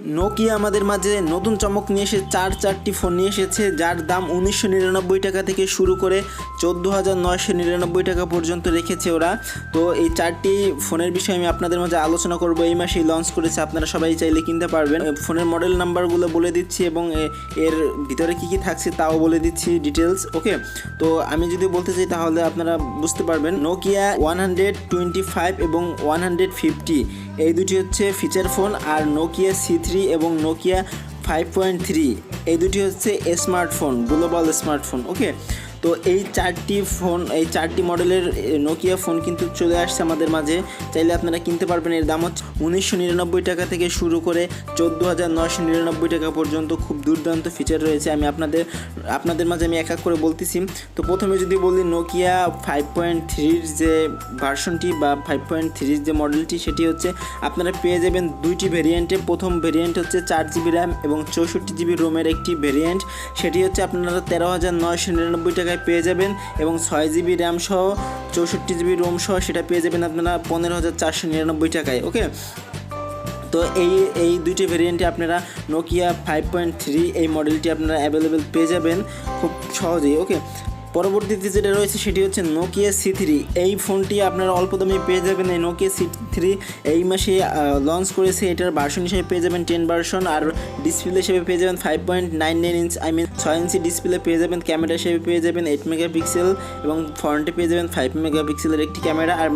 Nokia আমাদের মাঝে নতুন চমক নিয়ে এসে চারটি ফোন নিয়ে এসেছে, যার দাম 1999 টাকা থেকে শুরু করে 14,999 টাকা পর্যন্ত রেখেছে ওরা। তো এই চারটি ফোনের বিষয়ে আমি আপনাদের মাঝে আলোচনা করব। এই মাসেই লঞ্চ করেছে, আপনারা সবাই চাইলে কিনতে পারবেন। ফোনের মডেল নাম্বারগুলো বলে দিচ্ছি এবং এর ভিতরে কী কী থাকছে তাও বলে দিচ্ছি ডিটেলস। ওকে, তো আমি যদি বলতে চাই তাহলে আপনারা বুঝতে পারবেন। নোকিয়া 125 এবং 150 এই দুটি হচ্ছে ফিচার ফোন, আর নোকিয়া C3 এবং নোকিয়া 5.3 এই দুটি হচ্ছে স্মার্টফোন, গ্লোবাল স্মার্টফোন। ওকে, তো এই চারটি মডেলের নোকিয়া ফোন কিন্তু চলে আসছে আমাদের মাঝে, চাইলে আপনারা কিনতে পারবেন। এর দাম হচ্ছে 1999 টাকা থেকে শুরু করে 14,999 টাকা পর্যন্ত। খুব দুর্দান্ত ফিচার রয়েছে, আমি আপনাদের মাঝে আমি এক এক করে বলতেছি। তো প্রথমে যদি বলি নোকিয়া 5.3 যে ভার্সনটি বা 5.3 যে মডেলটি, সেটি হচ্ছে আপনারা পেয়ে যাবেন দুইটি ভেরিয়েন্টে। প্রথম ভেরিয়েন্ট হচ্ছে 4GB র্যাম এবং 64GB রোমের একটি ভেরিয়েন্ট, সেটি হচ্ছে আপনারা 13,999 টাকায় পেয়ে যাবেন, এবং 6GB র্যাম সহ 64GB রোম সহ সেটা পেয়ে যাবেন আপনারা 15,499 টাকায়। ওকে, তো এই দুইটি ভেরিয়েন্টে আপনারা নোকিয়া 5.3 এই মডেলটি আপনারা অ্যাভেলেবেল পেয়ে যাবেন খুব সহজেই। ওকে, পরবর্তীতে যেটা রয়েছে সেটি হচ্ছে নোকিয়া C3। এই ফোনটি আপনারা অল্প দামে পেয়ে যাবেন। এই নোকিয়া C3 এই মাসে লঞ্চ করেছে, এটার ভার্সন হিসেবে পেয়ে যাবেন 10 ভার্সন, আর ডিসপ্লে হিসেবে পেয়ে যাবেন 5.99 ইঞ্চ 6 ইঞ্চি ডিসপ্লে পেয়ে যাবেন। ক্যামেরা হিসেবে পেয়ে যাবেন 8 মেগাপিক্সেল এবং ফ্রন্টে পেয়ে যাবেন 5 মেগাপিক্সেলের একটি ক্যামেরা, আর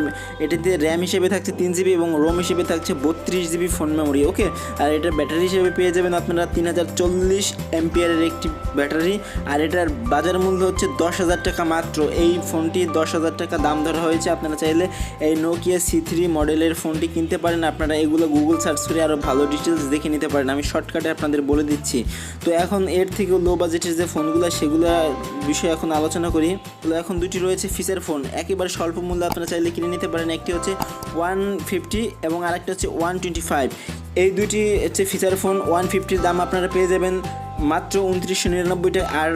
এটাতে র্যাম হিসেবে থাকছে 3GB এবং রোম হিসেবে থাকছে 32GB ফোন মেমোরি। ওকে, আর এটার ব্যাটারি হিসেবে পেয়ে যাবেন আপনারা 3040 অ্যাম্পিয়ারের একটি ব্যাটারি, আর এটার বাজার মূল্য হচ্ছে 10,000 টাকা মাত্র। এই ফোনটি 10,000 টাকা দাম ধরা হয়েছে। আপনারা চাইলে এই নোকিয়া C3 মডেলের ফোনটি কিনতে পারেন। আপনারা এগুলো গুগল সার্চ করে আরও ভালো ডিটেলস দেখে নিতে পারেন, আমি শর্টকাটে আপনাদের বলে দিচ্ছি। তো এখন এর থেকে লো বাজেটের যে ফোনগুলো সেগুলো বিষয়ে এখন আলোচনা করি। তো এখন দুটি রয়েছে ফিচার ফোন, একেবারে স্বল্প মূল্যে আপনারা চাইলে কিনে নিতে পারেন। একটি হচ্ছে 150 এবং আরেকটা হচ্ছে 125। এই দুটি হচ্ছে ফিচার ফোন। 150-র দাম আপনারা পেয়ে যাবেন মাত্র 2999 টাকা, আর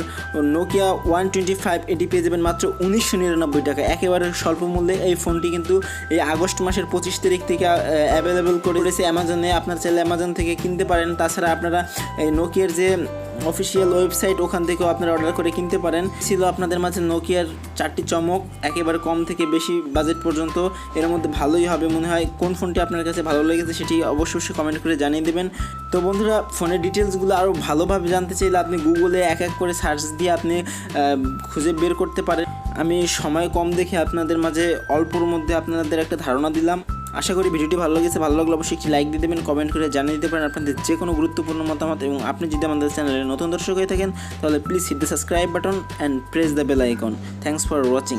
নোকিয়া 125 এটি পেয়ে যাবেন মাত্র 1999 টাকা, একেবারে স্বল্প মূল্যে। এই ফোনটি কিন্তু এই আগস্ট মাসের 25 তারিখ থেকে অ্যাভেলেবেল করেছে অ্যামাজনে, আপনারা চাইলে অ্যামাজন থেকে কিনতে পারেন। তাছাড়া আপনারা এই নোকিয়ার যে অফিসিয়াল ওয়েবসাইট ওখান থেকেও আপনারা অর্ডার করে কিনতে পারেন। ছিল আপনাদের মাঝে নোকিয়ার চারটি চমক, একেবারে কম থেকে বেশি বাজেট পর্যন্ত, এর মধ্যে ভালোই হবে মনে হয়। কোন ফোনটি আপনার কাছে ভালো লেগেছে সেটি অবশ্যই কমেন্ট করে জানিয়ে দেবেন। তো বন্ধুরা, ফোনের ডিটেলসগুলো আরও ভালোভাবে জানতে চাইলে আপনি গুগলে এক এক করে সার্চ দিয়ে আপনি খুঁজে বের করতে পারেন। আমি সময় কম দেখে আপনাদের মাঝে অল্পর মধ্যে আপনাদের একটা ধারণা দিলাম। আশা করি ভিডিওটি ভালো লেগেছে। ভালো লাগলে অবশ্যই একটি লাইক দিয়ে দেবেন, কমেন্ট করে জানিয়ে দিতে পারেন আপনাদের যে কোনো গুরুত্বপূর্ণ মতামত। এবং আপনি যদি আমাদের চ্যানেলে নতুন দর্শক হয়ে থাকেন তাহলে please hit the subscribe button and press the bell icon. Thanks for watching.